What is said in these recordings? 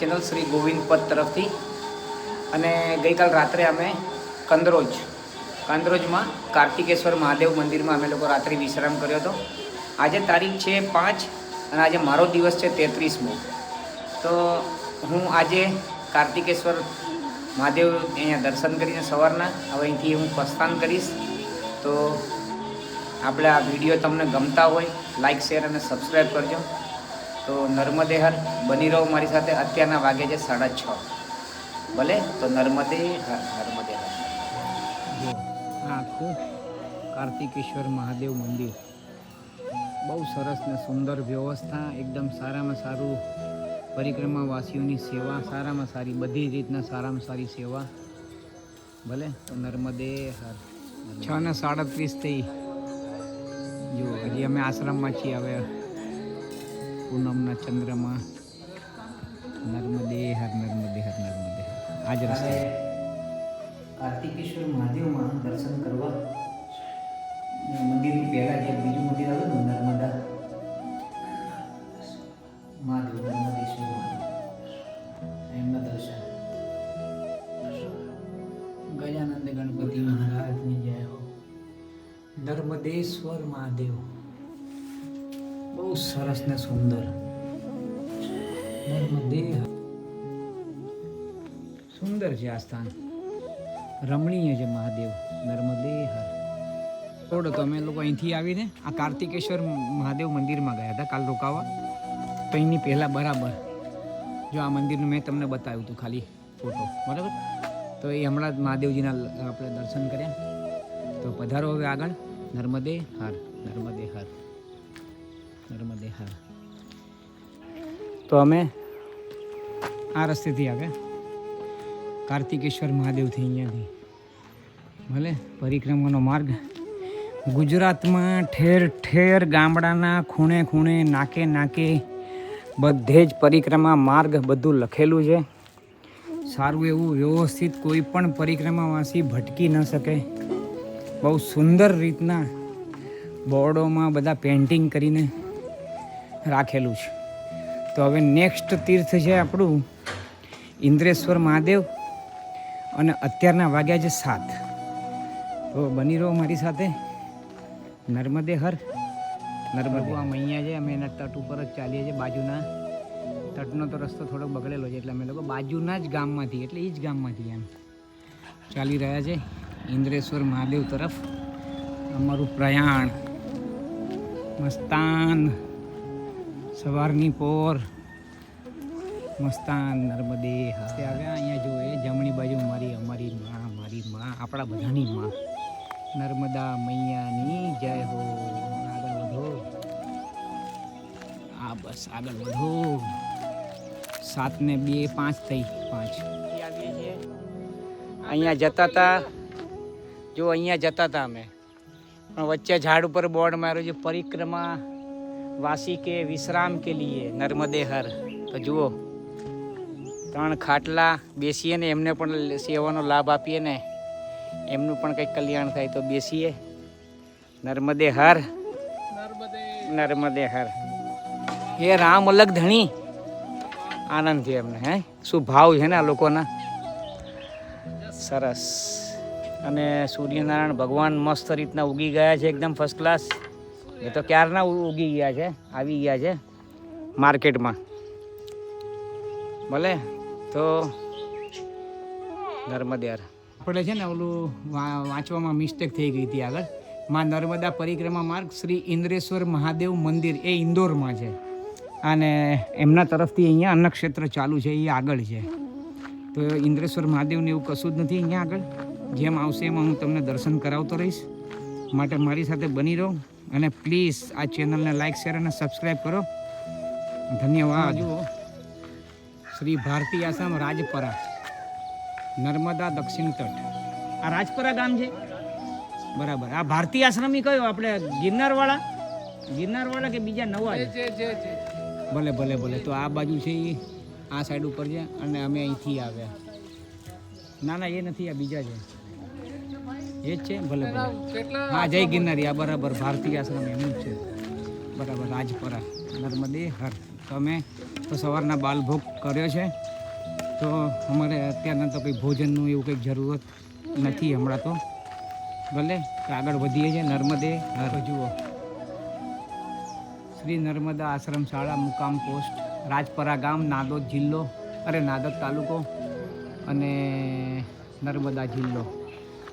Channel Shri Govind પદ તરફથી. અને ગઈકાલ રાત્રે અમે કાંદરોજમાં કાર્તિકેશ્વર મહાદેવ મંદિરમાં અમે લોકો રાત્રે વિશ્રામ કર્યો હતો. આજે તારીખ છે 5 અને આજે મારો દિવસ છે 33મો. તો હું આજે કાર્તિકેશ્વર મહાદેવ અહીંયા દર્શન કરીને સવારના હવે અહીંથી હું પ્રસ્થાન કરીશ. તો આપણે આ વિડીયો તમને ગમતા હોય લાઈક શેર અને સબસ્ક્રાઈબ કરજો. તો નર્મદે હર બની રહો મારી સાથે. અત્યારના વાગે છે 6:30. ભલે તો નર્મદે હર નર્મદે હર. જો આ આખું કાર્તિકેશ્વર મહાદેવ મંદિર બહુ સરસ ને સુંદર વ્યવસ્થા, એકદમ સારામાં સારું પરિક્રમાવાસીઓની સેવા, સારામાં સારી બધી રીતના સારામાં સારી સેવા. ભલે તો નર્મદે હર. 6:37 થઈ. જો હજી અમે આશ્રમમાં છીએ. હવે પૂનમના ચંદ્રમાં નર્મદે હર નર્મદે હર નર્મદે હર. આજ રસ્તે કાર્તિકેશ્વર મહાદેવમાં દર્શન કરવા મંદિરની પહેલાં જે બીજું મંદિર આવ્યું ને નર્મદા મહાદેવ, નર્મદેશ્વર મહાદેવ, એમના દર્શન. ગજાનંદ ગણપતિ મહારાજની જય હો. નર્મદેશ્વર મહાદેવ બહુ સરસ ને સુંદર. નર્મદે સુંદર છે આ સ્થાન, રમણીય છે મહાદેવ. નર્મદે હર. થોડો તો અમે લોકો અહીંથી આવીને આ કાર્તિકેશ્વર મહાદેવ મંદિરમાં ગયા હતા કાલ રોકાવા. તો એની પહેલાં બરાબર જો આ મંદિરનું મેં તમને બતાવ્યું હતું ખાલી ફોટો, બરાબર. તો એ હમણાં જ મહાદેવજીના આપણે દર્શન કર્યા. તો પધારો હવે આગળ. નર્મદે હર નર્મદે હર નર્મદે હર. તો અમે આ રસ્તેથી આવ્યા કાર્તિકેશ્વર મહાદેવથી, અહીંયાથી. ભલે પરિક્રમાનો માર્ગ ગુજરાતમાં ઠેર ઠેર ગામડાના ખૂણે ખૂણે નાકે નાકે બધે જ પરિક્રમા માર્ગ બધું લખેલું છે. સારું એવું વ્યવસ્થિત કોઈ પણ પરિક્રમાવાસી ભટકી ન શકે. બહુ સુંદર રીતના બોર્ડોમાં બધા પેઇન્ટિંગ કરીને રાખેલું છે. તો હવે નેક્સ્ટ તીર્થ છે આપણું ઇન્દ્રેશ્વર મહાદેવ. અને અત્યારના વાગ્યા છે 7. તો બની રહો મારી સાથે. નર્મદે હર નર્મદે. આ મૈયા છે, અમે એના તટ ઉપર જ ચાલીએ છીએ. બાજુના તટનો તો રસ્તો થોડોક બગડેલો છે, એટલે અમે લોકો બાજુના જ ગામમાંથી, એટલે એ જ ગામમાંથી એમ ચાલી રહ્યા છે ઇન્દ્રેશ્વર મહાદેવ તરફ. અમારું પ્રયાણ મસ્તાન સવારની પોર મસ્તાન નર્મદે આવ્યા. અહીંયા જો એ જમણી બાજુ અમારી માં આપણા બધાની માં નર્મદા મૈયાની જય હો. આગળ વધો. આ બસ આગળ વધો. 7:02 થઈ. 5 આવીએ છીએ. અહીંયા જતા હતા, જો અહીંયા જતા હતા અમે, પણ વચ્ચે ઝાડ ઉપર બોર્ડ માર્યું છે પરિક્રમા વાસી કે વિશ્રામ કે લીએ નર્મદે હર. તો જુઓ 3 ખાટલા બેસીએ ને એમને પણ સેવાનો લાભ આપીએ ને એમનું પણ કંઈક કલ્યાણ થાય. તો બેસીએ. નર્મદે હર નર્મદે હર. એ રામ અલગ ધણી. આનંદ છે એમને. હે શું ભાવ છે ને આ લોકોના. સરસ. અને સૂર્યનારાયણ ભગવાન મસ્ત રીતના ઉગી ગયા છે, એકદમ ફર્સ્ટ ક્લાસ. એ તો ક્યારના ઉગી ગયા છે, આવી ગયા છે માર્કેટમાં. ભલે તો નર્મદે હર. આપણે છે ને ઓલું વાંચવામાં મિસ્ટેક થઈ ગઈ હતી આગળ. માં નર્મદા પરિક્રમા માર્ગ શ્રી ઇન્દ્રેશ્વર મહાદેવ મંદિર એ ઇન્દોરમાં છે. અને એમના તરફથી અહીંયા અન્નક્ષેત્ર ચાલુ છે, એ આગળ છે. તો ઇન્દ્રેશ્વર મહાદેવને એવું કશું જ નથી અહીંયા આગળ. જેમ આવશે એમાં હું તમને દર્શન કરાવતો રહીશ. માટે મારી સાથે બની રહો. અને પ્લીઝ આ ચેનલને લાઈક શેર અને સબસ્ક્રાઈબ કરો. ધન્યવાદ. જુઓ શ્રી ભારતી આશ્રમ રાજપરા, નર્મદા દક્ષિણ તટ. આ રાજપરા ગામ છે, બરાબર. આ ભારતી આશ્રમ કયો આપણે ગિરનારવાળા કે બીજા નવા છે? ભલે ભલે ભલે. તો આ બાજુ છે, આ સાઈડ ઉપર છે. અને અમે અહીંથી આવ્યા. ના એ નથી, આ બીજા છે. એ જ છે. ભલે ભલે. હા જય ગિરનારી. આ બરાબર ભારતી આશ્રમ એમનું જ છે, બરાબર. રાજપરા નર્મદે હર. તો અમે તો સવારના બાલભોગ કર્યો છે. તો અમારે અત્યારના તો કંઈ ભોજનનું એવું કંઈક જરૂરત નથી હમણાં તો, ભલે આગળ વધીએ છીએ. નર્મદે હર જુઓ, શ્રી નર્મદા આશ્રમ શાળા મુકામ પોસ્ટ રાજપરા ગામ, નાદોદ જિલ્લો, નાદોદ તાલુકો અને નર્મદા જિલ્લો.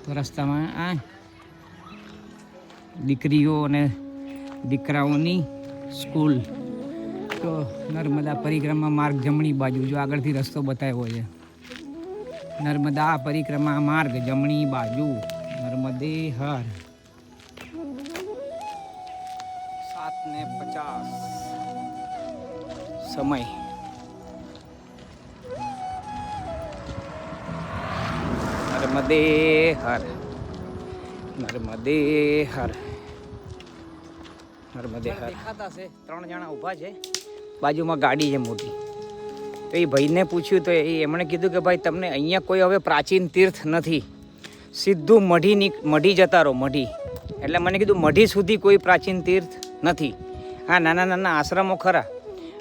તો રસ્તામાં આ દીકરીઓ અને દીકરાઓની સ્કૂલ. તો નર્મદા પરિક્રમા માર્ગ જમણી બાજુ, જો આગળથી રસ્તો બતાવ્યો છે. નર્મદા પરિક્રમા માર્ગ જમણી બાજુ, નર્મદે હર. 7:50 સમય. નર્મદે હર, નર્મદે હર, નર્મદે હર. દેખાતા છે 3 જણા ઊભા છે, બાજુમાં ગાડી છે મોટી. તો એ ભાઈને પૂછ્યું તો એમણે કીધું કે ભાઈ તમને અહીંયા કોઈ હવે પ્રાચીન તીર્થ નથી, સીધું મઢી જતા રહો, મઢી. એટલે મને કીધું મઢી સુધી કોઈ પ્રાચીન તીર્થ નથી. હા, નાના નાના આશ્રમો ખરા,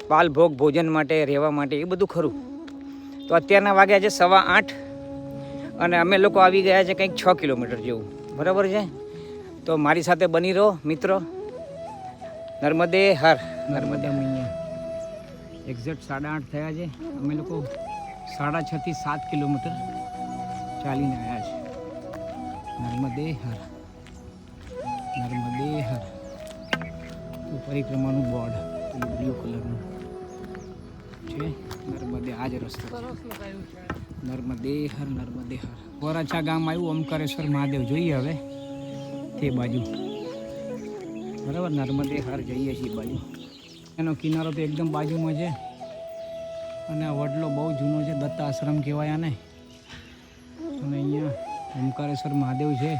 બાલભોગ ભોજન માટે, રહેવા માટે, એ બધું ખરું. તો અત્યારના વાગ્યા છે 8:15 અને અમે લોકો આવી ગયા છે કંઈક 6 કિલોમીટર જેવું, બરાબર છે. તો મારી સાથે બની રહો મિત્રો. નર્મદે હર, નર્મદે મૈયા. એક્ઝેક્ટ 8:30 થયા છે. અમે લોકો 6.5 થી 7 કિલોમીટર ચાલીને આવ્યા છે. નર્મદે હર, નર્મદે હર. તો પરિક્રમાનું બોર્ડ બ્લુ કલરનું છે. નર્મદે આ જ રસ્તો છે. નર્મદે હર, નર્મદે હર. વરાછા ગામ આવ્યું, ઓમકારેશ્વર મહાદેવ જોઈએ હવે તે બાજુ, બરાબર. નર્મદે હર જઈએ છીએ બાજુ. એનો કિનારો તો એકદમ બાજુમાં છે અને આ વડલો બહુ જૂનો છે, દત્ત આશ્રમ કહેવાય આને. અને અહીંયા ઓમકારેશ્વર મહાદેવ છે.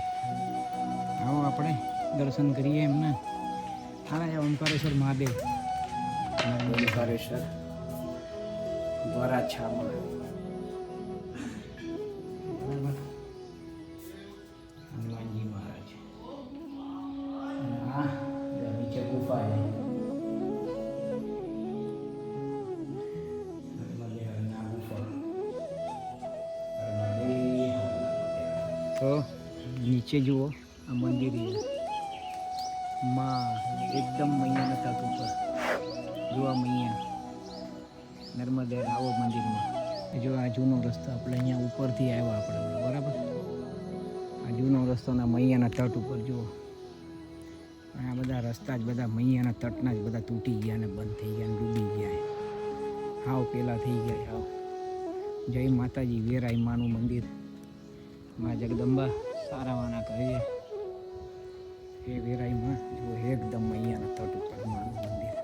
આવો આપણે દર્શન કરીએ એમને. હા, ઓમકારેશ્વર મહાદેવ, ઓમકારેશ્વર વરાછામાં, બરાબર. હનુમાનજી મહારાજ. હા, નીચે ગુફા છે. તો નીચે જુઓ, આ મંદિર છે માં, એકદમ મૈયાના તટ ઉપર. જોવા મૈયા નર્મદે આવો મંદિરમાં. જો આ જૂનો રસ્તો, આપણે અહીંયા ઉપરથી આવ્યા આપણે, બરાબર. આ જૂનો રસ્તોના મૈયાના તટ ઉપર જુઓ. આ બધા રસ્તા જ બધા મૈયાના તટના જ બધા તૂટી ગયા ને બંધ થઈ ગયા ને ડૂબી ગયા. હાવ પેલા થઈ ગયા. હાવ જય માતાજી. વેરાઈ માનું મંદિર, માં જગદંબા સારાવાના કહે છે. એ વેરાઈમાં જો એકદમ મૈયાના તટ ઉપર માનું મંદિર.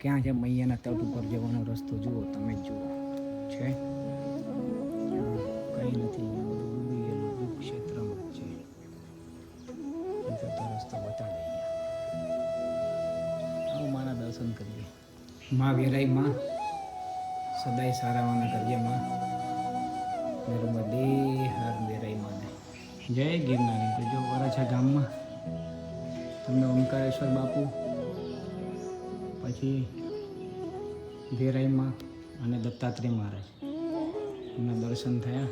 ક્યાં છે મૈયાના તટ ઉપર જવાનો રસ્તો? જુઓ, તમે જ જુઓ. છે કંઈ નથી, ડૂબી ગયેલું દુઃખ ક્ષેત્રમાં જ છે. તો રસ્તો બતાડે. આવો માના દર્શન કરીએ. માં વેરાઈમાં સદાય સારાવાના કરીએ. માં નર્મદે હર, વેરાઈમાં. જય ગિરનારી. તો જો વરાછા ગામમાં તમને ઓમકારેશ્વર બાપુ, પછી વેરાઈમાં અને દત્તાત્રેય મહારાજ એમના દર્શન થયા.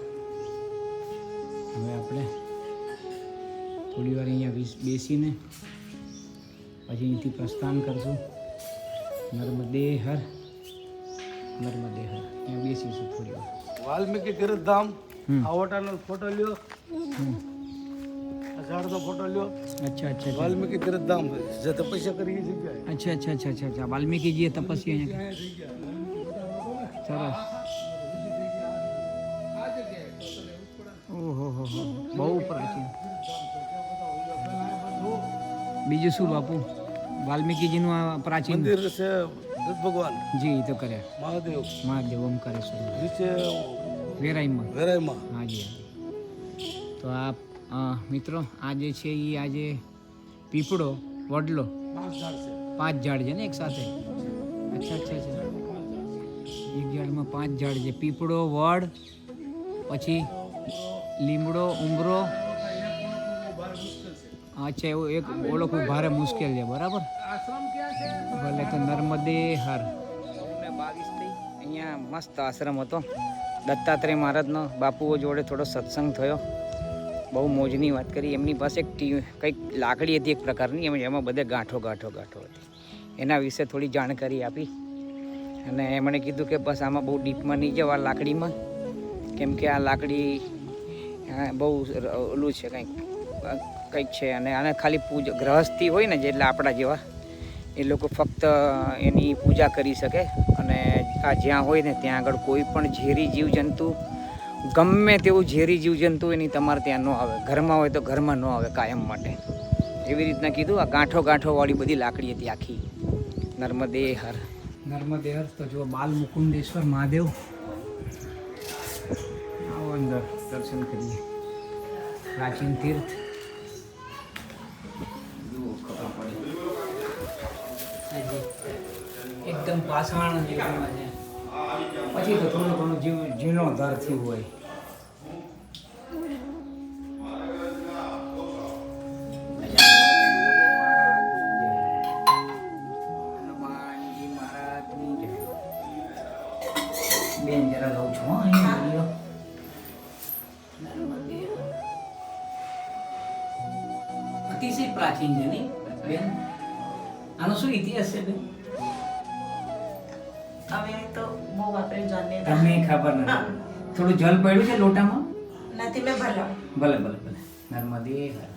હવે આપણે થોડી વાર અહીંયા બેસીને પછી અહીંથી પ્રસ્થાન કરશું. નર્મદે હર, નર્મદે હર. ત્યાં બેસીશું થોડી વાર. વાલ્મીકી તીર્થધામ, આ હોટલનો ફોટો લ્યો, ઝાડનો ફોટો લ્યો. અચ્છા અચ્છા. વાલ્મીકી તીર્થધામ જે તપસ્યા કરી એ જગ્યાએ. અચ્છા અચ્છા અચ્છા અચ્છા અચ્છા. વાલ્મીકીજીએ તપસ્યા અહીંયા. સરસ. ઓહો હો હો, બહુ પ્રાચીન. બીજું શું બાપુ? વાલ્મીકીજીનું આ પ્રાચીન મંદિર છે. દત્ત ભગવાન જી તો કર્યા. મહાદેવ, મહાદેવ ઓમકારેશ્વર નીચે વેરાઈમાં. વેરાઈમાં. હાજી હા. તો આ મિત્રો આ જે છે એ આજે પીપળો વડલો 5 ઝાડ છે. 5 ઝાડ છે ને એક સાથે? અચ્છા અચ્છા અચ્છા. એક ઝાડમાં 5 ઝાડ છે. પીપળો, વડ, પછી લીમડો, ઉમરો. અચ્છા, એવું એક ઓળખવું ભારે મુશ્કેલ છે, બરાબર. ભલે. તો નર્મદે હર. 22 થઈ અહીંયા મસ્ત આશ્રમ હતો. દત્તાત્રેય મહારાજનો બાપુઓ જોડે થોડો સત્સંગ થયો. બહુ મોજની વાત કરી. એમની પાસે એક કંઈક લાકડી હતી એક પ્રકારની, એમાં બધે ગાંઠો હતી. એના વિશે થોડી જાણકારી આપી અને એમણે કીધું કે બસ આમાં બહુ ડીપમાં નહીં જાવ આ લાકડીમાં, કેમ કે આ લાકડી બહુ ઓલું છે કંઈક છે અને આને ખાલી ગ્રહસ્થી હોય ને જે એટલે આપણા જેવા એ લોકો ફક્ત એની પૂજા કરી શકે. અને આ જ્યાં હોય ને ત્યાં આગળ કોઈ પણ ઝેરી જીવજંતુ, ગમે તેવું ઝેરી જીવજંતુ એની તમારે ત્યાં ન આવે. ઘરમાં હોય તો ઘરમાં ન આવે કાયમ માટે. એવી રીતના કીધું. આ ગાંઠોવાળી બધી લાકડી હતી આખી. નર્મદે હર. તો જુઓ બાલ મુકુંદેશ્વર મહાદેવ. આવો અંદર દર્શન કરીએ. પ્રાચીન તીર્થ જુઓ, ખબર પડે એકદમ પાષાણ જીવનમાં છે. પછી તો થોડું ઘણું જીર્ણોદ્ધાર થયું હોય. બેન જરા લઉં છું અતિશય પ્રાચીન છે નહીં બેન? આનો શું ઇતિહાસ છે બેન? હવે તો બહુ આપણે જાણીએ તમને ખબર નથી. થોડું જલ પડ્યું છે લોટામાં? નથી. મેં ભલે નર્મદે હર.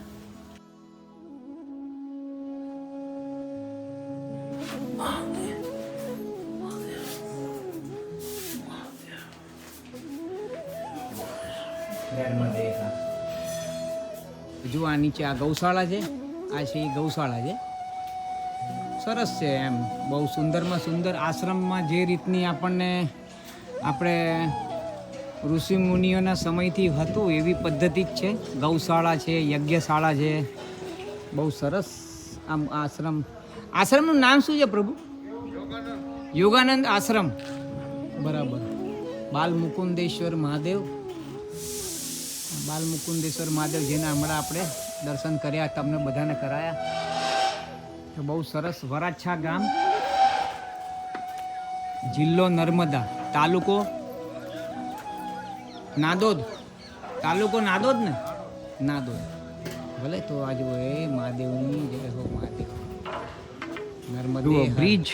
જો આ નીચે આ ગૌશાળા છે. આ છે એ ગૌશાળા છે. સરસ છે એમ. બહુ સુંદરમાં સુંદર આશ્રમમાં જે રીતની આપણે ઋષિ મુનિઓના સમયથી હતું એવી પદ્ધતિ જ છે. ગૌશાળા છે, યજ્ઞશાળા છે. બહુ સરસ આમ આશ્રમનું નામ શું છે પ્રભુ? યોગાનંદ આશ્રમ. બરાબર. બાલ મુકુંદેશ્વર મહાદેવ, જેના હમણાં આપણે દર્શન કર્યા, તમને બધાને કરાયા. તો બહુ સરસ. વરાછા ગામ, જિલ્લો નર્મદા, તાલુકો નાદોદ. ને નાદોદ. ભલે. તો આજે એ મહાદેવની જય હો મહાદેવ. નર્મદે બ્રિજ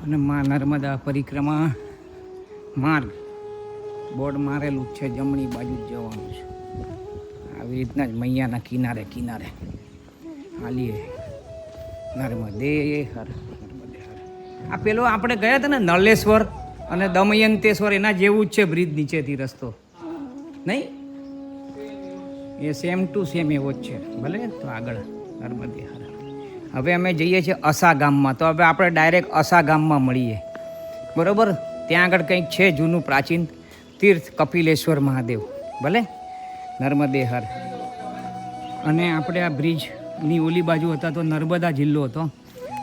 અને માં નર્મદા પરિક્રમા માર્ગ બોર્ડ મારેલું છે. જમણી બાજુ જ જવાનું છે. આવી રીતના જ મૈયાના કિનારે હાલીએ. નર્મદે હર. આ પેલો આપણે ગયા હતા ને નળેશ્વર અને દમયંતેશ્વર, એના જેવું જ છે બ્રિજ નીચેથી રસ્તો નહીં? એ સેમ ટુ સેમ એવો જ છે. ભલે. તો આગળ નર્મદે હર. હવે અમે જઈએ છીએ અસા ગામમાં. તો હવે આપણે ડાયરેક્ટ અસા ગામમાં મળીએ. બરાબર. ત્યાં આગળ કંઈક છે જૂનું પ્રાચીન તીર્થ, કપિલેશ્વર મહાદેવ. ભલે. નર્મદે હર. અને આપણે આ બ્રિજની ઓલી બાજુ હતા તો નર્મદા જિલ્લો હતો,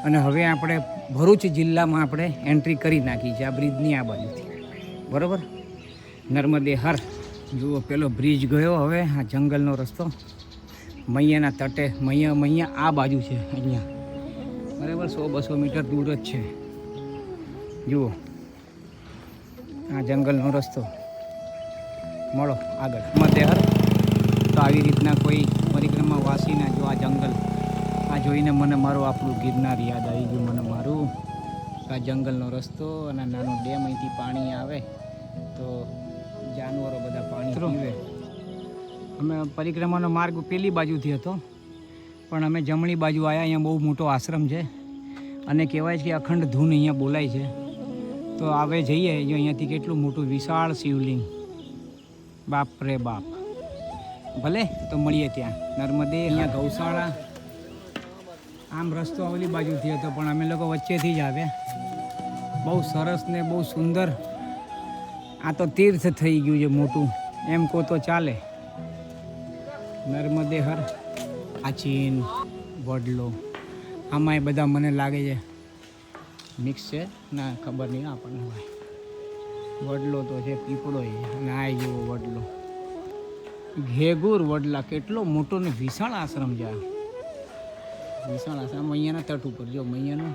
અને હવે આપણે ભરૂચ જિલ્લામાં આપણે એન્ટ્રી કરી નાખી છે આ બ્રિજની આ બાજુથી. બરાબર. નર્મદે હર. જુઓ પેલો બ્રિજ ગયો. હવે આ જંગલનો રસ્તો મૈયાના તટે. મૈયા આ બાજુ છે અહીંયા. બરાબર. 100-200 મીટર દૂર જ છે. જુઓ આ જંગલનો રસ્તો. મળો આગળ. નર્મદે હર. તો આવી રીતના કોઈ પરિક્રમા વાસીના જો આ જંગલ આ જોઈને મને મારું આપણું ગિરનાર યાદ આવી ગયું. મને મારું આ જંગલનો રસ્તો અને નાનો ડેમ, અહીંથી પાણી આવે તો જાનવરો બધા પાણી પીવે. અમે પરિક્રમાનો માર્ગ પેલી બાજુથી હતો, પણ અમે જમણી બાજુ આવ્યા. અહીંયા બહુ મોટો આશ્રમ છે અને કહેવાય છે કે અખંડ ધૂન અહીંયા બોલાય છે. તો હવે જઈએ. જો અહીંયાથી કેટલું મોટું વિશાળ શિવલિંગ. બાપ રે બાપ. ભલે. તો મળીએ ત્યાં નર્મદે. અહીંયા ગૌશાળા. આમ રસ્તો ઓલી બાજુથી હતો પણ અમે લોકો વચ્ચેથી જ આવ્યા. બહુ સરસ ને બહુ સુંદર. આ તો તીર્થ થઈ ગયું છે મોટું, એમ કહો તો ચાલે. નર્મદે હર. પ્રાચીન વડલો. આમાં એ બધા મને લાગે છે મિક્સ છે. ના ખબર નહીં આપણને. વડલો તો છે, પીપળો અને આ જેવો વડલો. ઘેગુર વડલા. કેટલો મોટો ને વિશાળ આશ્રમ છે. વિશાળ આશ્રમ. મૈયાના તટ ઉપર જો મૈયાનું.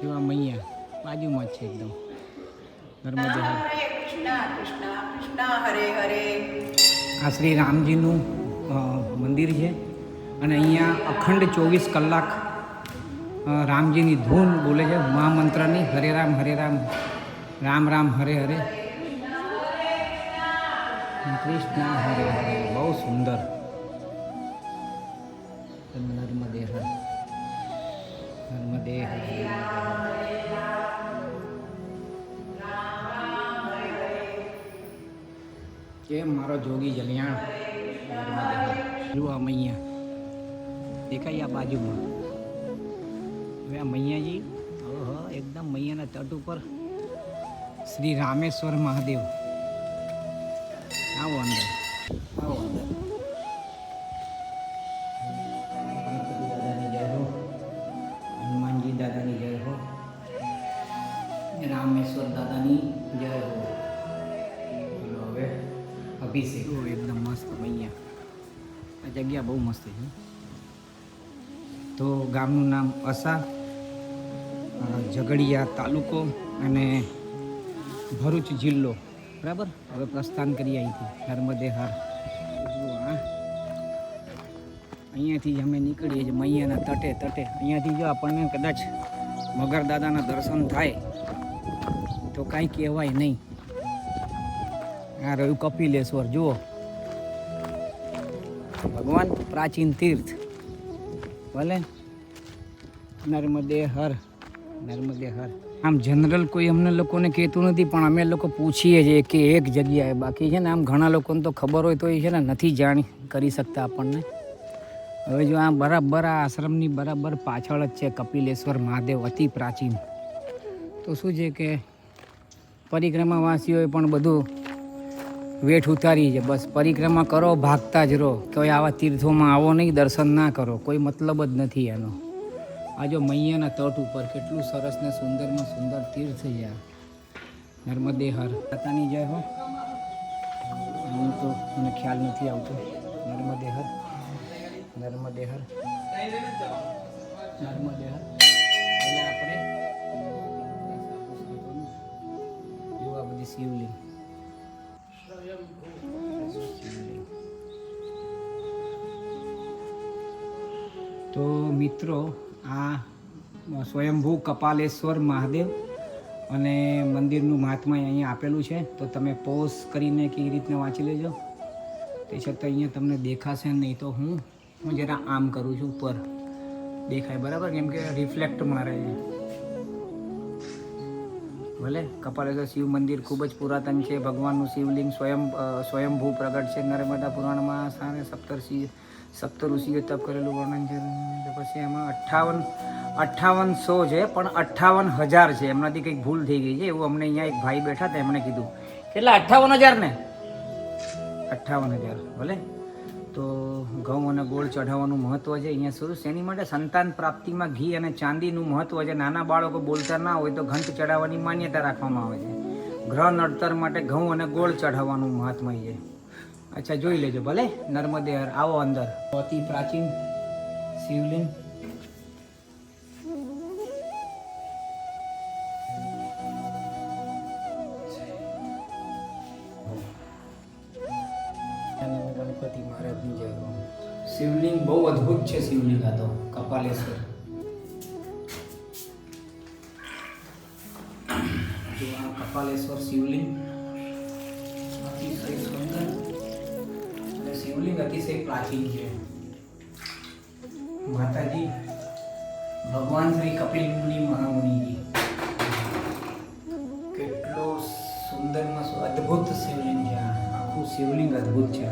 જેવા મૈયા બાજુમાં જ છે એકદમ નર્મદે હર. કૃષ્ણ કૃષ્ણ કૃષ્ણ હરે હરે. આ શ્રી રામજીનું મંદિર છે અને અહીંયા અખંડ 24 કલાક રામજીની ધૂન બોલે છે, મહામંત્રની હરે રામ રામ રામ હરે હરે કૃષ્ણ હરે હરે. બહુ સુંદર. નર્મદે હર નર્મદે હર. કેમ મારો જોગી જલિયાણ. જુઓ આ મૈયા દેખાય આ બાજુમાં. હવે આ મૈયાજી ઓહો એકદમ મૈયાના તટ ઉપર શ્રી રામેશ્વર મહાદેવ. આવો અંદર, આવો અંદર. ગણપતિ દાદાની જય હો, હનુમાનજી દાદાની જય હો, રામેશ્વર દાદાની જય હો. હવે અભિષેક એકદમ મસ્ત મૈયા. આ જગ્યા બહુ મસ્ત છે. તો ગામનું નામ અસા, ઝઘડિયા તાલુકો અને ભરૂચ જિલ્લો. બરાબર. હવે પ્રસ્થાન કરીએ અહીંથી નર્મદે હર. અહીંયાથી જ અમે નીકળીએ છીએ મૈયાના તટે. અહીંયાથી જો આપણને કદાચ મગર દાદાના દર્શન થાય તો કાંઈ કહેવાય નહીં. આ રહ્યું કપિલેશ્વર. જુઓ ભગવાન પ્રાચીન તીર્થ. ભલે નર્મદે હર નર્મદે હર. આમ જનરલ કોઈ અમને લોકોને કહેતું નથી, પણ અમે લોકો પૂછીએ છીએ કે એક જગ્યાએ. બાકી છે ને આમ ઘણા લોકોને તો ખબર હોય તો એ છે ને નથી જાણી કરી શકતા આપણને. હવે જો આ બરાબર આ આશ્રમની બરાબર પાછળ જ છે કપિલેશ્વર મહાદેવ, અતિ પ્રાચીન. તો શું છે કે પરિક્રમાવાસીઓએ પણ બધું વેઠ ઉતારી છે. બસ પરિક્રમા કરો, ભાગતા જ રહો. કોઈ આવા તીર્થોમાં આવો નહીં, દર્શન ના કરો, કોઈ મતલબ જ નથી એનો. આ જો મૈયાના તટ ઉપર કેટલું સરસ ને સુંદરમાં સુંદર તીર્થ છે આ નર્મદે હર. માતાની જય હો. હું તો મને ખ્યાલ નથી આવતો. નર્મદે હર નર્મદે હર નર્મદે હર. એટલે આપણે જોવા બધી શિવલિંગ. તો મિત્રો આ સ્વયંભૂ કપાલેશ્વર મહાદેવ અને મંદિરનું મહાત્મય અહીંયા આપેલું છે. તો તમે પોઝ કરીને કેવી રીતના વાંચી લેજો. તે છતાં અહીંયા તમને દેખાશે નહીં. તો હું જરા આમ કરું છું, ઉપર દેખાય બરાબર, કેમ કે રિફ્લેક્ટ મારે છે. ભલે કપાલેશ્વર શિવ મંદિર ખૂબ જ પુરાતન છે. ભગવાનનું શિવલિંગ સ્વયંભૂ પ્રગટ છે. નર્મદા પુરાણમાં સામે સપ્ત ઋષિએ તપ કરેલું વર્ણન છે. પછી એમાં 5800 છે, પણ 58,000 છે. એમનાથી કંઈક ભૂલ થઈ ગઈ છે એવું અમને અહીંયા એક ભાઈ બેઠા હતા, એમણે કીધું. કેટલા? 58,000 ને 58,000. ભલે. તો ઘઉં અને ગોળ ચઢાવવાનું મહત્ત્વ છે અહીંયા શું? શેની માટે? સંતાન પ્રાપ્તિમાં ઘી અને ચાંદીનું મહત્ત્વ છે. નાના બાળકો બોલતા ના હોય તો ઘંટ ચડાવવાની માન્યતા રાખવામાં આવે છે. ગ્રહ નડતર માટે ઘઉં અને ગોળ ચઢાવવાનું મહાત્મય છે. અચ્છા, જોઈ લેજો. ભલે નર્મદે હર. આવો અંદર. અતિ પ્રાચીન શિવલિંગ. ગણપતિ મહારાજની જય હો. શિવલિંગ બહુ અદ્ભુત છે. શિવલિંગ આ તો કપાલેશ્વર. જો આ કપાલેશ્વર શિવલિંગ અતિશય સુંદર અને શિવલિંગ અતિશય પ્રાચીન છે. માતાજી ભગવાન શ્રી કપિલ મુનિ મહામુનિજી. કેટલો સુંદરમાં અદ્ભુત શિવલિંગ છે. આખું શિવલિંગ અદ્ભુત છે.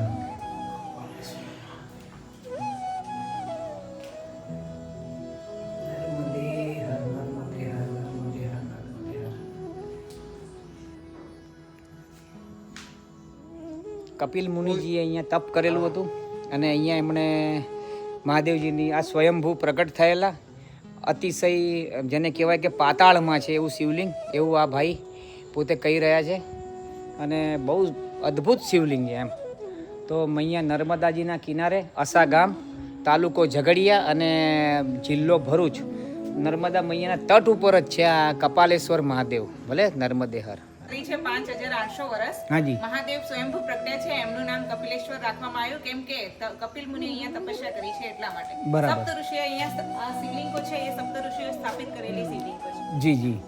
કપિલ મુનિજીએ અહીંયા તપ કરેલું હતું અને અહીંયા એમણે મહાદેવજીની આ સ્વયંભૂ પ્રગટ થયેલા અતિશય જેને કહેવાય કે પાતાળમાં છે એવું શિવલિંગ, એવું આ ભાઈ પોતે કહી રહ્યા છે. અને બહુ અદ્ભુત શિવલિંગ છે એમ. તો અહીંયા નર્મદાજીના કિનારે અસા ગામ, તાલુકો ઝઘડિયા અને જિલ્લો ભરૂચ, નર્મદા મૈયાના તટ ઉપર જ છે આ કપાલેશ્વર મહાદેવ, ભલે નર્મદે હર. છે 5800 વર્ષ. હાજી. મહાદેવ સ્વયંભૂ પ્રજ્ઞા છે, એમનું નામ કપિલેશ્વર રાખવામાં આવ્યું કેમ કે કપિલ મુનિ અહીંયા તપસ્યા કરી છે એટલા માટે. બરાબર. સપ્ત ઋષિઓ અહીંયા શિવલિંગો છે, એ સપ્ત ઋષિઓ સ્થાપિત કરેલી શિવલિંગો છે. જી જી.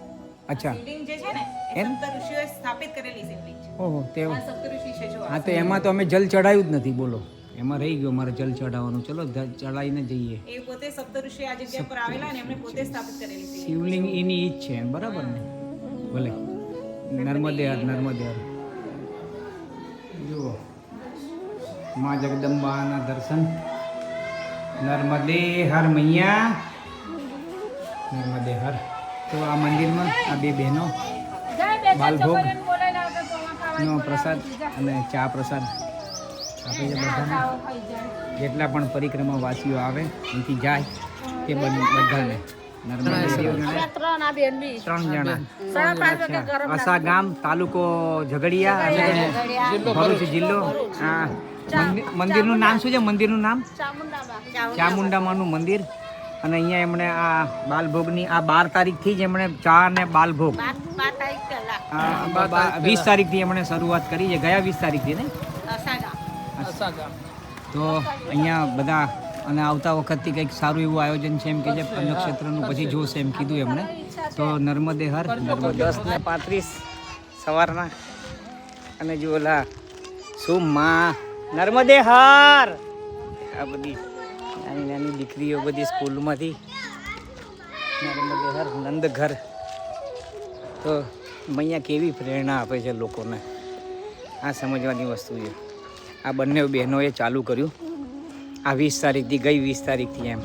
અચ્છા. શિવલિંગ જે છે ને એ એમ? સપ્ત ઋષિઓએ સ્થાપિત કરેલી શિવલિંગ છે. ઓહો તે આ સપ્ત ઋષિ છે જો. હા તો એમાં તો અમે જલ ચડાવ્યું જ નથી, બોલો એમાં રહી ગયું અમારે જલ ચડાવવાનું. ચલો ચડાવીને જઈએ. એ પોતે સપ્ત ઋષિ આ જગ્યા પર આવેલા અને એમણે પોતે સ્થાપિત કરેલી શિવલિંગ. શિવલિંગ એની ઈ જ છે, બરાબર ને? ભલે નર્મદે હર, નર્મદે હર. જુઓ માં જગદંબાના દર્શન. નર્મદે હર મૈયા, નર્મદે હર. તો આ મંદિરમાં આ બે બહેનો બાલભોગ નો પ્રસાદ અને ચા પ્રસાદ આપે છે બધાને. જેટલા પણ પરિક્રમા વાસીઓ આવે અહીંથી જાય તે બધાને ત્રણ જણા. અસા ગામ, તાલુકો ઝઘડિયા અને ભરૂચ જિલ્લો. મંદિરનું નામ શું છે? મંદિરનું નામ ચામુંડામાનું મંદિર. અને અહીંયા એમણે આ બાલભોગની આ 12 તારીખથી જ એમણે ચા અને બાલભોગ 20 તારીખથી એમણે શરૂઆત કરી છે. ગયા 20 તારીખથી ને. તો અહીંયા બધા અને આવતા વખતથી કંઈક સારું એવું આયોજન છે એમ કે જે નક્ષત્રનું પછી જોશે એમ કીધું એમણે. તો નર્મદે હર, નર્મદે 10:35 સવારના. અને જો ઓલા શું માં નર્મદે હર, આ બધી નાની નાની દીકરીઓ બધી સ્કૂલમાંથી નર્મદે હર નંદ ઘર. તો મૈયા કેવી પ્રેરણા આપે છે લોકોને, આ સમજવાની વસ્તુ છે. આ બંને બહેનોએ ચાલુ કર્યું આ 20 તારીખથી, ગઈ 20 તારીખથી એમ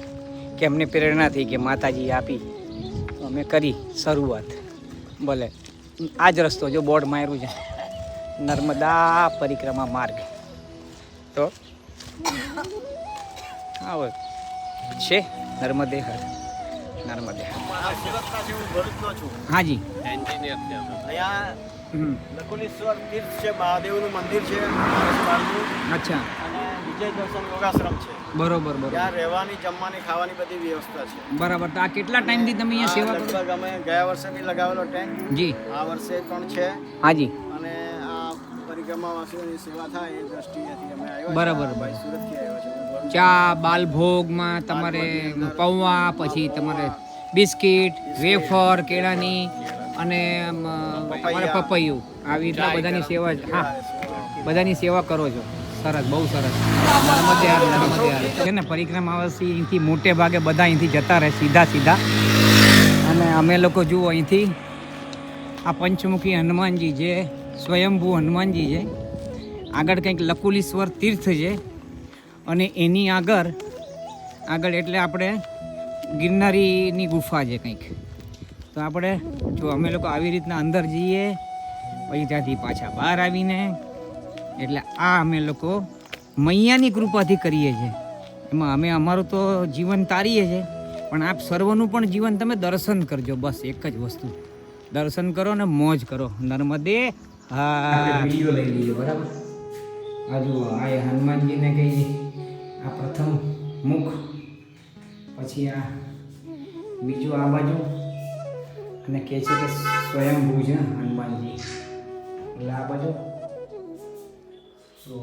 કે અમને પ્રેરણા થઈ કે માતાજી આપી તો અમે કરી શરૂઆત. ભલે આ જ રસ્તો જો બોર્ડ માર્યું છે નર્મદા પરિક્રમા માર્ગ. તો આવો છે નર્મદે હર, નર્મદે હર. હાજી. અહીંયા નકુલેશ્વર તીર્થ છે, મહાદેવનું મંદિર છે. અચ્છા. અને વિજય દર્શન યોગાશ્રમ છે. બરોબર બરોબર. ત્યાં રહેવાની, જમવાની, ખાવાની બધી વ્યવસ્થા છે. બરાબર. તો આ કેટલા ટાઈમથી તમે અહીંયા સેવા કરો? લગભગ અમે ગયા વર્ષે બી લગાવેલો ટેન્ટ, જી. આ વર્ષે પણ છે. હાજી. અને આ પરિક્રમાવાસીઓની સેવા થાય એ દ્રષ્ટિએથી અમે આવ્યા. બરાબર. ભાઈ સુરતથી આવ્યા છે. ચા બાલભોગમાં તમારે પૌવા, પછી તમારે બિસ્કિટ, વેફર કેળાની અને તમારે પપૈયું, આવી રીતના બધાની સેવા. હા, બધાની સેવા કરો છો. સરસ, બહુ સરસ. નર્મદે હર, નર્મદે હર. છે ને પરિક્રમાવાસી અહીંથી મોટે ભાગે બધા અહીંથી જતા રહે સીધા સીધા. અને અમે લોકો જુઓ અહીંથી આ પંચમુખી હનુમાનજી છે, સ્વયંભૂ હનુમાનજી છે. આગળ કંઈક લકુલેશ્વર તીર્થ છે અને એની આગળ એટલે આપણે ગિરનારીની ગુફા છે કંઈક. તો આપણે જો અમે લોકો આવી રીતના અંદર જઈએ પછી ત્યાંથી પાછા બહાર આવીને એટલે આ અમે લોકો મૈયાની કૃપાથી કરીએ છીએ. એમાં અમે અમારું તો જીવન તારીએ છીએ, પણ આપ સર્વનું પણ જીવન તમે દર્શન કરજો. બસ એક જ વસ્તુ, દર્શન કરો ને મોજ કરો. નર્મદે હા. વિડીયો લઈ લઈએ, બરાબર. આ જુઓ, આ હનુમાનજીને કંઈ આ પ્રથમ મુખ, પછી આ બીજું આ બાજુ, અને કહે છે કે સ્વયંભૂ છે હનુમાનજી, એટલે આ બાજુ. તો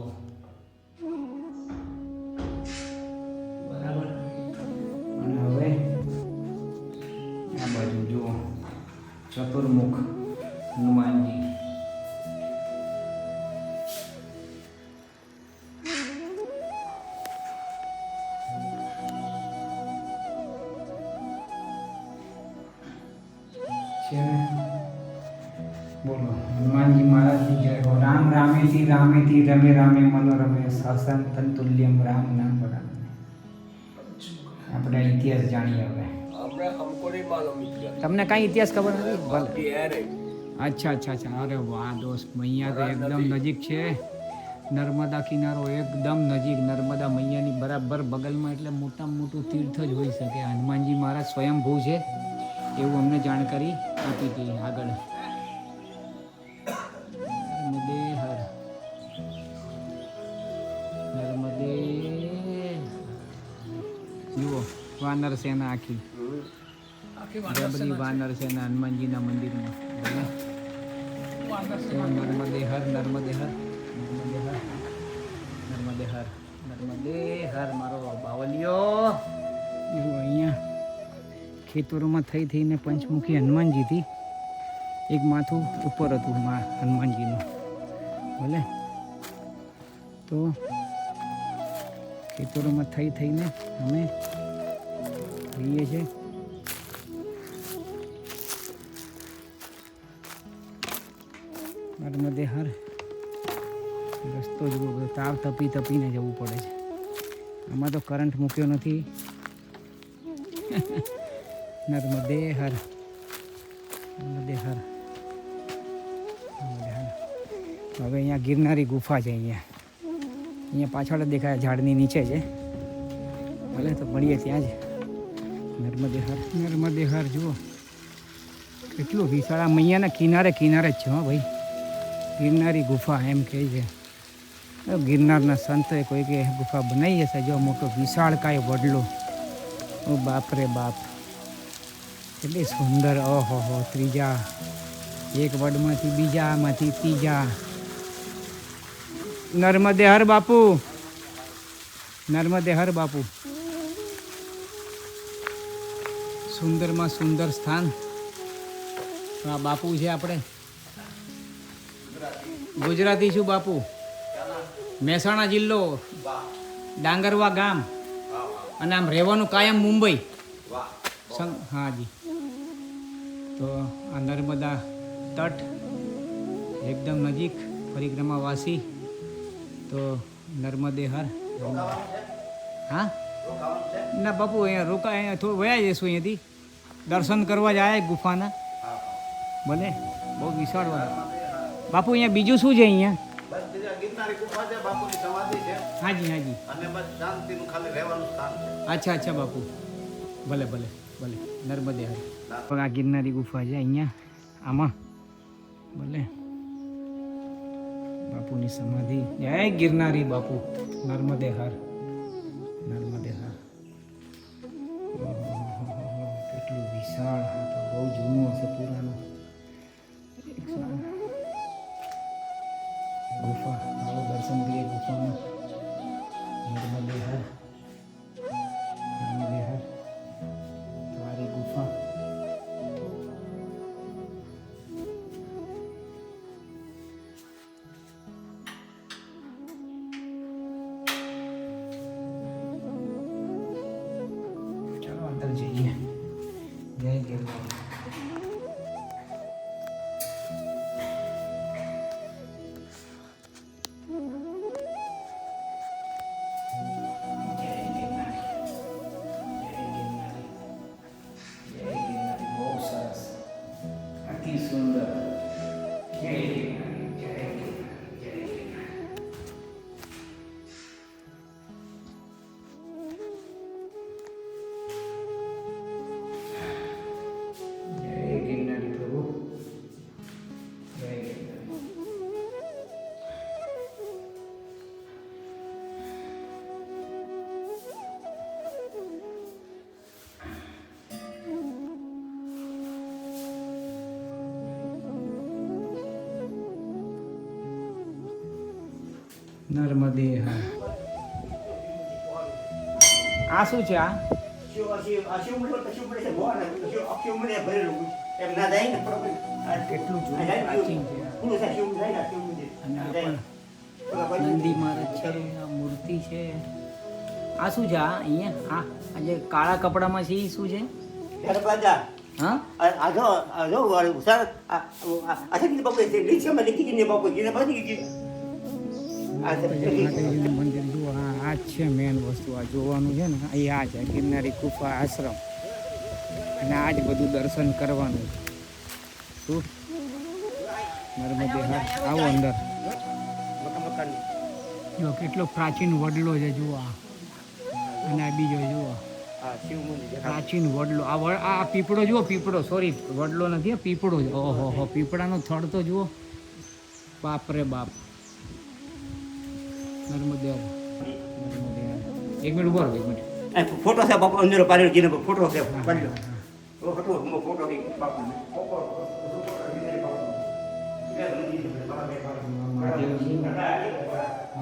બરાબર. અને હવે આ બાજુ જુઓ, ચતુર્મુખ હનુમાનજી. બોલો હનુમાનજી મહારાજની જય હો. રામ રામેથી રામેથી રમે રામે મનોરમે સહસંતન તુલ્યમ રામ નામ પડા. આપણે ઇતિહાસ જાણીએ હવે. તમને કાંઈ ઇતિહાસ ખબર નથી? ભલે. અચ્છા અચ્છા અચ્છા. અરે વાહ દોસ્ત, મૈયા તો એકદમ નજીક છે. નર્મદા કિનારો એકદમ નજીક, નર્મદા મૈયાની બરાબર બગલમાં. એટલે મોટામાં મોટું તીર્થ જ હોઈ શકે. હનુમાનજી મહારાજ સ્વયંભૂ છે એવું અમને જાણકારી આપી હતી આગળ. નર્મદે હર, નર્મદે. જુઓ વાનર સેના આખી. જબરી વાનર છે ને હનુમાનજીના મંદિરમાં ભલે. તો નર્મદે હર નર્મદે હર નર્મદે હર નર્મદે હર નર્મદે હર મારો બાવલિયો. એવું અહીંયા ખેતરોમાં થઈને પંચમુખી હનુમાનજીથી એક માથું ઉપર હતું હનુમાનજીનું ભલે. તો ખેતરોમાં થઈને અમે રહીએ છીએ. નર્મદે હર. રસ્તો જુઓ, તાવ તપીને જવું પડે છે. આમાં તો કરંટ મૂક્યો નથી. નર્મદે હર નર્મદે હર નર્મદે હર. હવે અહીંયા ગિરનારી ગુફા છે. અહીંયા પાછળ જ દેખાય, ઝાડની નીચે છે ભલે. તો મળીએ ત્યાં જ. નર્મદે હર નર્મદે હર. જુઓ કેટલું વિશાળ. આ મૈયાના કિનારે જ છે હો ભાઈ. ગિરનારી ગુફા એમ કહે છે. ગિરનારના સંતોએ કોઈકે ગુફા બનાવી હશે. જો મોટો વિશાળકાય વડલો. ઓ બાપ રે બાપ, કેટલી સુંદર. ઓહો હો. ત્રીજા એક વડમાંથી બીજામાંથી ત્રીજા. નર્મદે હર બાપુ, નર્મદે હર બાપુ. સુંદરમાં સુંદર સ્થાન. આ બાપુ છે આપણે ગુજરાતી છું બાપુ. મહેસાણા જિલ્લો, ડાંગરવા ગામ, અને આમ રહેવાનું કાયમ મુંબઈ. હા જી. તો આ નર્મદા તટ એકદમ નજીક. પરિક્રમાવાસી. તો નર્મદે હર. હા ના બાપુ, અહીંયા રોકા. અહીંયા થોડું વયા જઈશું અહીંયાથી. દર્શન કરવા જ આવ્યા ગુફાના ભલે. બહુ વિશાળ વાત બાપુ. અહીંયા બીજું શું છે અહીંયા? હાજી હાજી. અચ્છા અચ્છા બાપુ. ભલે ભલે ભલે. નર્મદે હર. આ ગિરનારી ગુફા છે અહીંયા આમાં ભલે. બાપુની સમાધિ. જય ગિરનારી બાપુ. નર્મદે હર નર્મદે હર. કેટલું વિશાળ. તો બહુ જૂનું હશે, પુરાનું. ગુફા. આવો દર્શન કરીએ ગુફામાં. નર્મદે હર નર્મદે હર. તમારી ગુફા. ચાલો અંદર જઈએ. જય ગિરનારી. નર્મદે હા. આ શું છે? આ કેટલું જૂનું પ્રાચીન છે. અને આ પણ નંદી મહારાજ છે. આ મૂર્તિ છે. આ શું છે? આ અહીંયા આ જે કાળા કપડામાં છે એ શું છે? હા મંદિર જુઓ. આ જ છે મેન વસ્તુ. આ જોવાનું છે ને. અહીં આ છે ગિરનારી ગુફા આશ્રમ. અને આ જ બધું દર્શન કરવાનું. શું નર્મદે હર. આવો અંદર. જો કેટલો પ્રાચીન વડલો છે. જુઓ આ. અને આ બીજો જુઓ પ્રાચીન વડલો. આ પીપળો જુઓ. પીપળો, સોરી વડલો નથી, પીપળો છે. ઓહો હો. પીપળાનો થડ તો જુઓ. બાપ રે બાપ. નર્મદે હર. એક મિનિટ ઉભો રહો. એક મિનિટ. ફોટો છે બાપુ અંદર પાડ્યો. ફોટો છે પાડ્યો.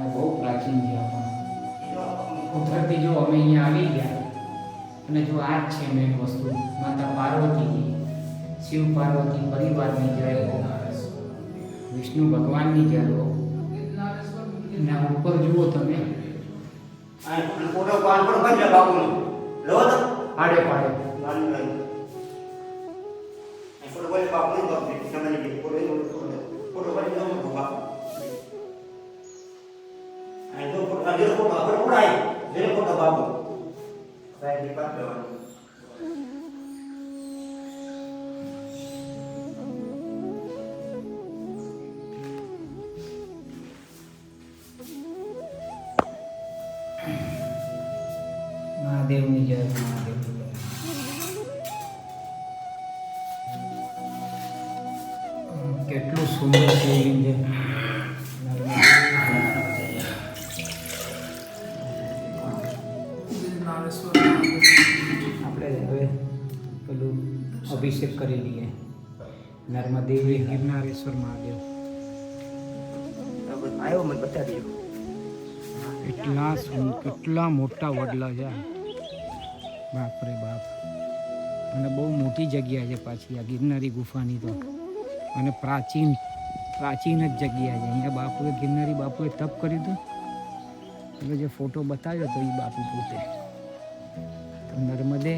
બહુ પ્રાચીન છે કુદરતી જો અમે અહીંયા આવી ગયા અને જો આ જ છે મેન વસ્તુ માતા પાર્વતીજી શિવ પાર્વતી પરિવારની જય હો વિષ્ણુ ભગવાનની જય હો એના ઉપર જુઓ તમે પાડે પાડે મહાદેવની જય મહાદેવની જય કેટલું સુંદર શિવલિંગ છે આપણે હવે પેલું અભિષેક કરી લઈએ નર્મદે ગિરનારેશ્વર મહાદેવ આવ્યો મને બતાવી કેટલા મોટા વડલા છે બાપ રે બાપ અને બહુ મોટી જગ્યા છે પાછી આ ગિરનારી ગુફાની તો અને પ્રાચીન જ જગ્યા છે અહીંયા ગિરનારી બાપુએ તપ કર્યું હતું એટલે જે ફોટો બતાવ્યો હતો એ બાપુ પોતે તો નર્મદે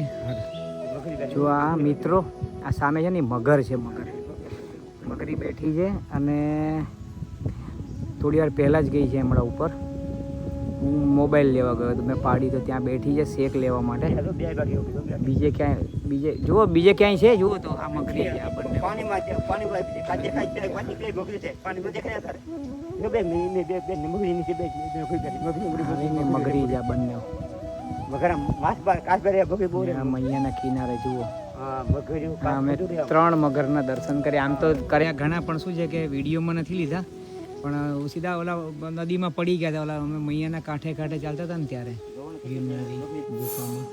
જો આ મિત્રો આ સામે છે ને મગર છે મગરી બેઠી છે અને થોડી વાર પહેલાં જ ગઈ છે હમણાં ઉપર હું મોબાઈલ લેવા ગયો તો મેં પાડી તો ત્યાં બેઠી છે શેક લેવા માટે બીજે ક્યાંય છે જુઓ તો આ મગરી છે આ બંને મગરી છે આ બંને મૈયાના કિનારે જુઓ અમે 3 મગરના દર્શન કર્યા આમ તો કર્યા ઘણા પણ શું છે કે વિડીયોમાં નથી લીધા પણ સીધા ઓલા નદીમાં પડી ગયા હતા ઓલા અમે મૈયાના કાંઠે ચાલતા હતા ને ત્યારે ગિરનારી ગુફામાં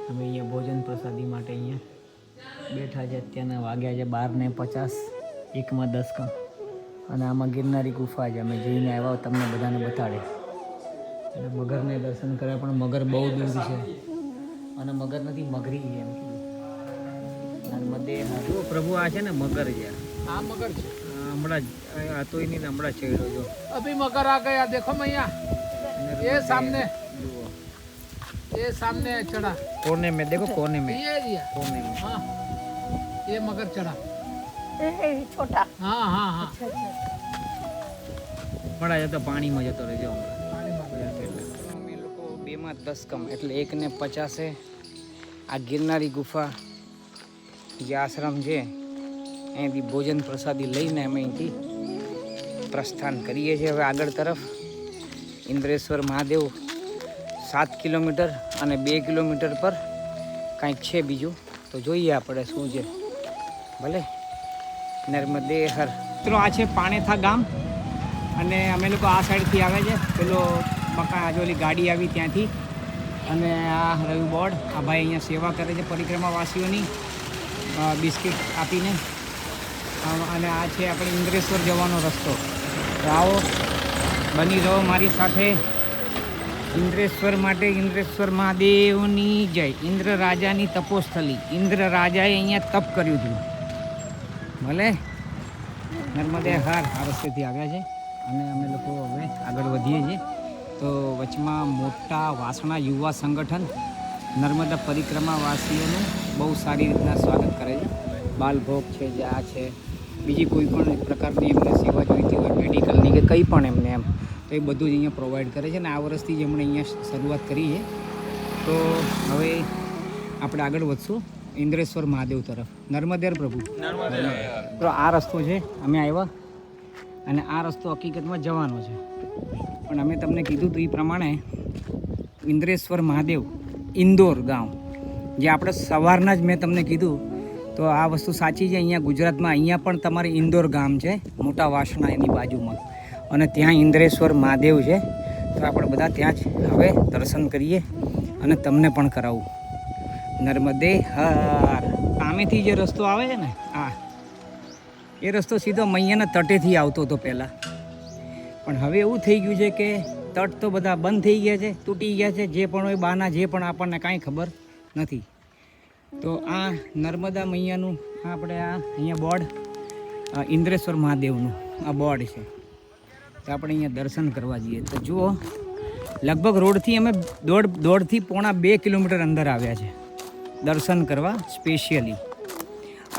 અમે અહીંયા ભોજન પ્રસાદી માટે અહીંયા બેઠા છે અત્યારના વાગ્યા છે 12:50 1માં 10 કામ અને આમાં ગિરનારી ગુફા છે અમે જઈને આવ્યા તમને બધાને બતાડે અને મગરને દર્શન કર્યા પણ મગર બહુ દૂર છે અને મગર નથી મગરી છે એમ કીધું નર્મદે જો પ્રભુ આ છે ને મગર છે આ મગર છે હમણાં જ આ તો એની હમણાં ચડ્યો જો अभी मगर आ गया देखो मैया ये सामने चढ़ा कोने में देखो कोने में ये एरिया कोने में हाँ ये मगर चढ़ा छोटा हाँ हाँ हाँ હમણાં જતો પાણીમાં જતો રહેજો અમે લોકો 2માં 10 કમ એટલે 1ને 50 આ ગિરનારી ગુફા જે આશ્રમ છે અહીંથી ભોજન પ્રસાદી લઈને અમે અહીંથી પ્રસ્થાન કરીએ છીએ હવે આગળ તરફ ઇન્દ્રેશ્વર મહાદેવ 7 કિલોમીટર અને 2 કિલોમીટર પર કાંઈક છે બીજું તો જોઈએ આપણે શું છે ભલે નર્મદે હર મિત્રો આ છે પાણેથા ગામ અને અમે લોકો આ સાઈડથી આવે છે પેલો મકાન આજોલી ગાડી આવી ત્યાંથી અને આ રહ્યું બોર્ડ આ ભાઈ અહીંયા સેવા કરે છે પરિક્રમાવાસીઓની બિસ્કિટ આપીને અને આ છે આપણે ઇન્દ્રેશ્વર જવાનો રસ્તો તો આવો બની રહો મારી સાથે ઇન્દ્રેશ્વર માટે ઇન્દ્રેશ્વર મહાદેવની જય ઇન્દ્ર રાજાની તપોસ્થલી ઇન્દ્ર રાજાએ અહીંયા તપ કર્યું હતું ભલે નર્મદે હર આ રસ્તેથી આવ્યા છે અને અમે લોકો હવે આગળ વધીએ છીએ તો વચમાં મોટા વાસણા યુવા સંગઠન નર્મદા પરિક્રમાવાસીઓનું બહુ સારી રીતના સ્વાગત કરે છે બાલભોગ છે જે આ છે બીજી કોઈ પણ પ્રકારની એમને સેવા જોઈતી હોય મેડિકલની કે કંઈ પણ એમને એમ તો એ બધું જ અહીંયા પ્રોવાઈડ કરે છે અને આ વર્ષથી જ એમણે અહીંયા શરૂઆત કરી છે તો હવે આપણે આગળ વધશું ઇન્દ્રેશ્વર મહાદેવ તરફ નર્મદેર પ્રભુ તો આ રસ્તો છે અમે આવ્યા અને આ રસ્તો હકીકતમાં જવાનો છે પણ અમે તમને કીધું હતું એ પ્રમાણે ઇન્દ્રેશ્વર મહાદેવ ઇન્દોર ગામ જે આપણે સવારના જ મેં તમને કીધું તો આ વસ્તુ સાચી છે અહીંયા ગુજરાતમાં અહીંયા પણ તમારે ઇન્દોર ગામ છે મોટા વાસણા એની બાજુમાં અને ત્યાં ઇન્દ્રેશ્વર મહાદેવ છે તો આપણે બધા ત્યાં જ હવે દર્શન કરીએ અને તમને પણ કરાવું નર્મદે હર. સામેથી જે રસ્તો આવે છે ને આ એ રસ્તો સીધો મૈયાના તટેથી આવતો હતો પહેલાં, પણ હવે એવું થઈ ગયું છે કે તટ તો બધા બંધ થઈ ગયા છે, તૂટી ગયા છે, જે પણ હોય બાના જે પણ આપણને કાંઈ ખબર નથી. તો આ નર્મદા મૈયાનું આપણે આ અહીંયા બોર્ડ ઇન્દ્રેશ્વર મહાદેવનું આ બોર્ડ છે, તો આપણે અહીંયા દર્શન કરવા જઈએ. તો જુઓ લગભગ રોડથી અમે દોઢથી પોણા 2 કિલોમીટર અંદર આવ્યા છે દર્શન કરવા સ્પેશિયલી.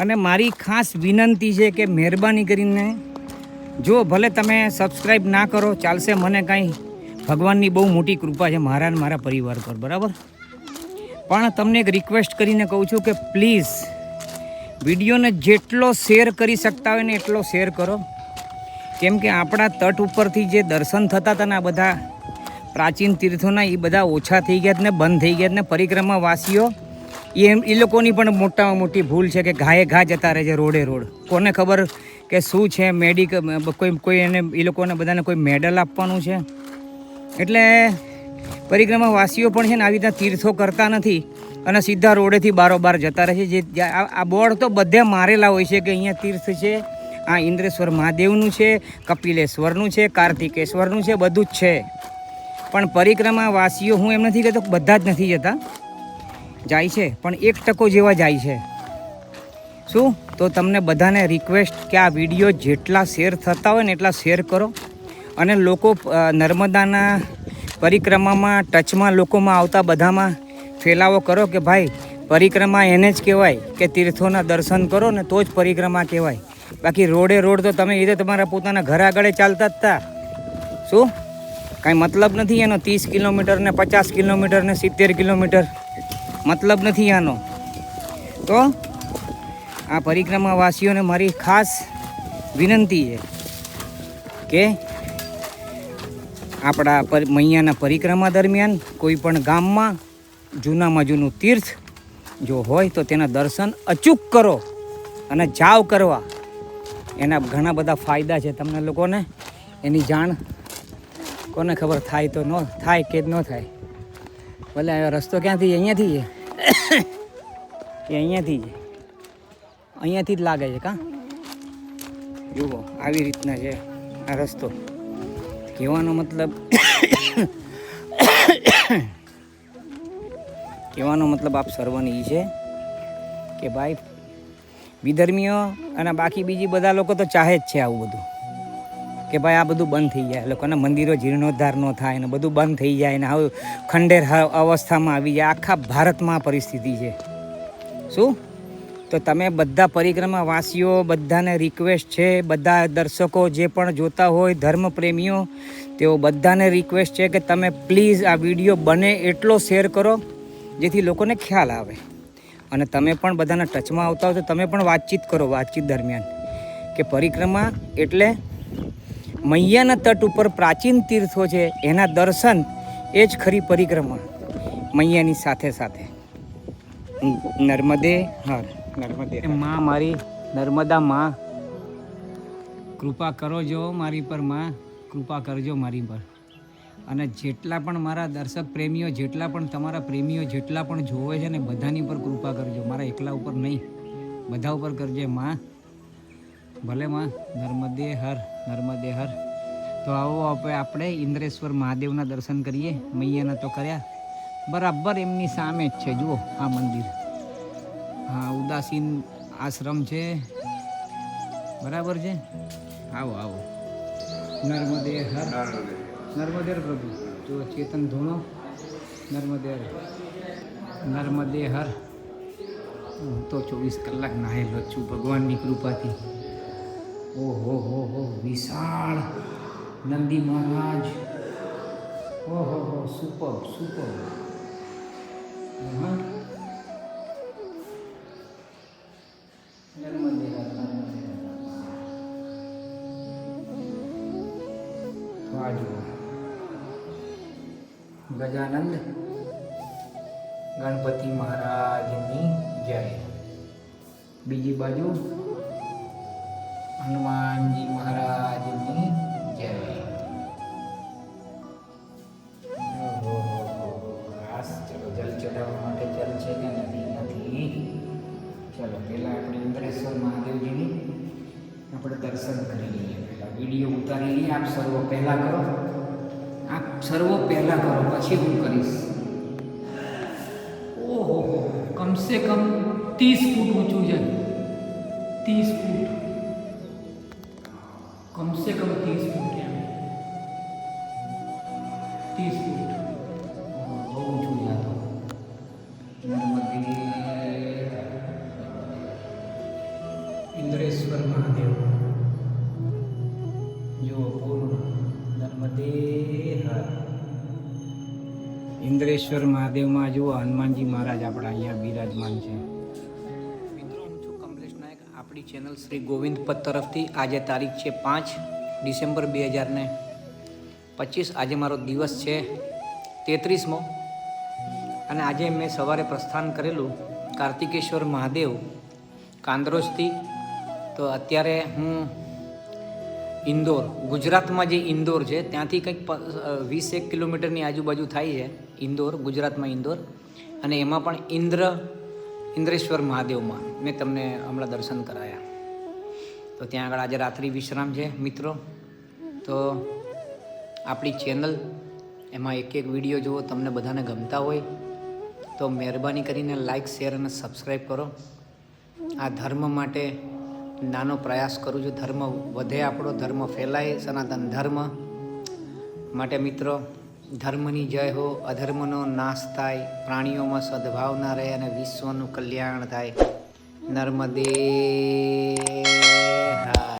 અને મારી ખાસ વિનંતી છે કે મહેરબાની કરીને જો ભલે તમે સબસ્ક્રાઈબ ના કરો ચાલશે, મને કાંઈ ભગવાનની બહુ મોટી કૃપા છે મારા અને મારા પરિવાર પર, બરાબર. પણ તમને એક રિક્વેસ્ટ કરીને કહું છું કે પ્લીઝ વિડીયોને જેટલો શેર કરી શકતા હોય ને એટલો શેર કરો, કેમ કે આપણા તટ ઉપરથી જે દર્શન થતા હતા ને આ બધા પ્રાચીન તીર્થોના એ બધા ઓછા થઈ ગયા ને બંધ થઈ ગયા ને પરિક્રમાવાસીઓ એ લોકોની પણ મોટામાં મોટી ભૂલ છે કે ઘાએ ઘા જતા રહે છે રોડે રોડ. કોને ખબર કે શું છે કોઈ એને એ લોકોને બધાને કોઈ મેડલ આપવાનું છે. એટલે પરિક્રમાવાસીઓ પણ છે ને આવી રીતના તીર્થો કરતા નથી અને સીધા રોડેથી બારોબાર જતા રહે છે. જે આ બોર્ડ તો બધે મારેલા હોય છે કે અહીંયા તીર્થ છે, આ ઇન્દ્રેશ્વર મહાદેવનું છે, કપિલેશ્વરનું છે, કાર્તિકેશ્વરનું છે, બધું જ છે. પણ પરિક્રમાવાસીઓ હું એમ નથી કહેતો બધા જ નથી જતા, જાય છે પણ 1% જેવા જાય છે. શું તો તમને બધાને રિક્વેસ્ટ કે આ વિડીયો જેટલા શેર થતા હોય ને એટલા શેર કરો અને લોકો નર્મદાના પરિક્રમામાં ટચમાં લોકોમાં આવતા બધામાં ફેલાવો કરો કે ભાઈ પરિક્રમા એને જ કહેવાય કે તીર્થોના દર્શન કરો ને તો જ પરિક્રમા કહેવાય. બાકી રોડે રોડ તો તમે એ તો તમારા પોતાના ઘર આગળ ચાલતા જ હતા. શું કાંઈ મતલબ નથી એનો 30 કિલોમીટર ને 50 કિલોમીટર ને 70 કિલોમીટર મતલબ નથી આનો. તો આ પરિક્રમાવાસીઓને મારી ખાસ વિનંતી છે કે આપણા મૈયાના પરિક્રમા દરમિયાન કોઈ પણ ગામમાં જૂનામાં જૂનું તીર્થ જો હોય તો તેના દર્શન અચૂક કરો અને જાવ કરવા. એના ઘણા બધા ફાયદા છે તમને લોકોને, એની જાણ કોને ખબર થાય તો ન થાય કે ન થાય. ભલે રસ્તો ક્યાંથી અહીંયાથી છે એ અહીંયાથી જ લાગે છે કાં. જુઓ આવી રીતના છે આ રસ્તો. કહેવાનો મતલબ આપ સર્વને એ છે કે ભાઈ વિધર્મીઓ અને બાકી બીજી બધા લોકો તો ચાહે જ છે આવું બધું કે ભાઈ આ બધું બંધ થઈ જાય, લોકોના મંદિરો જીર્ણોદ્ધાર ન થાય ને બધું બંધ થઈ જાય ને આવું ખંડેર અવસ્થામાં આવી જાય. આખા ભારતમાં પરિસ્થિતિ છે. શું તો તમે બધા પરિક્રમાવાસીઓ બધાને રિક્વેસ્ટ છે, બધા દર્શકો જે પણ જોતા હોય ધર્મપ્રેમીઓ તેઓ બધાને રિક્વેસ્ટ છે કે તમે પ્લીઝ આ વિડીયો બને એટલો શેર કરો જેથી લોકોને ખ્યાલ આવે. અને તમે પણ બધાના ટચમાં આવતા હોય તો તમે પણ વાતચીત કરો વાતચીત દરમિયાન કે પરિક્રમા એટલે મૈયાના તટ ઉપર પ્રાચીન તીર્થો છે એના દર્શન એ જ ખરી પરિક્રમા મૈયાની સાથે સાથે. નર્મદે હર. નર્મદે માં, મારી નર્મદા માં કૃપા કરો જો મારી પર, માં કૃપા કરજો મારી પર. અને જેટલા પણ મારા દર્શક પ્રેમીઓ, જેટલા પણ તમારા પ્રેમીઓ જેટલા પણ જોવે છે ને બધાની પર કૃપા કરજો, મારા એકલા ઉપર નહીં, બધા ઉપર કરજે માં. ભલે માં. નર્મદે હર. નર્મદે હર. તો આવો આપણે ઇન્દ્રેશ્વર મહાદેવના દર્શન કરીએ. મૈયાના તો કર્યા, બરાબર એમની સામે જ છે જુઓ આ મંદિર. હા, ઉદાસીન આશ્રમ છે, બરાબર છે. આવો આવો. નર્મદે હર. નર્મદે હર પ્રભુ. જો ચેતન ધૂણો. નર્મદે હર. નર્મદે હર. હું તો 24 કલાક નાહેલો છું ભગવાનની કૃપાથી. ઓહો હો હો, વિશાળ નંદી મહારાજ. ઓહો હો, સુપર સુપર. નર્મદે હર. ગજાનંદ ગણપતિ મહારાજની જય. બીજી બાજુ હનુમાનજી મહારાજની જય. ખાસ ચલો જલ ચડાવવા માટે જલ છે કે નથી? ચલો પહેલાં આપણે ઇન્દ્રેશ્વર મહાદેવજીની આપણે દર્શન કરી લઈએ. પહેલાં વિડીયો ઉતારી લઈએ. આપ સર્વો પહેલાં કરો, આપ સર્વો પહેલાં કરો, પછી હું કરીશ. ઓહો, કમસે કમ 30 ફૂટ ઊંચું છે. 30 ફૂટ, કમસે કમ 30 ફૂટ એમ. 30 ફૂટ બહુ ઊંચું જાતો. નર્મદે ઇન્દ્રેશ્વર મહાદેવ જો પૂર્ણ નર્મદે હર. ઇન્દ્રેશ્વર મહાદેવમાં જુઓ હનુમાનજી મહારાજ આપણા અહીંયા બિરાજમાન છે. મિત્રો, હું છું કમલેશ નાયક, આપણી ચેનલ શ્રી ગોવિંદ પદ તરફથી. આજે તારીખ છે 5 ડિસેમ્બર 2025. આજે મારો દિવસ છે 33મો અને આજે મેં સવારે પ્રસ્થાન કરેલું કાર્તિકેશ્વર મહાદેવ કાંદ્રોજથી. તો અત્યારે હું ઇન્દોર, ગુજરાતમાં જે ઇન્દોર છે ત્યાંથી કંઈક 20 કિલોમીટરની આજુબાજુ થાય છે ઇન્દોર, ગુજરાતમાં ઇન્દોર. અને એમાં પણ ઇન્દ્રેશ્વર મહાદેવમાં મેં તમને હમણાં દર્શન કરાયા. તો ત્યાં આગળ આજે રાત્રિ વિશ્રામ છે મિત્રો. તો આપણી ચેનલ એમાં એક વિડીયો જુઓ, તમને બધાને ગમતા હોય તો મહેરબાની કરીને લાઈક, શેર અને સબસ્ક્રાઈબ કરો. આ ધર્મ માટે નાનો પ્રયાસ કરું છું. ધર્મ વધે, આપણો ધર્મ ફેલાય, સનાતન ધર્મ માટે. મિત્રો, ધર્મની જય હો, અધર્મનો નાશ થાય, પ્રાણીઓમાં સદભાવના રહે અને વિશ્વનું કલ્યાણ થાય. નર્મદે હર.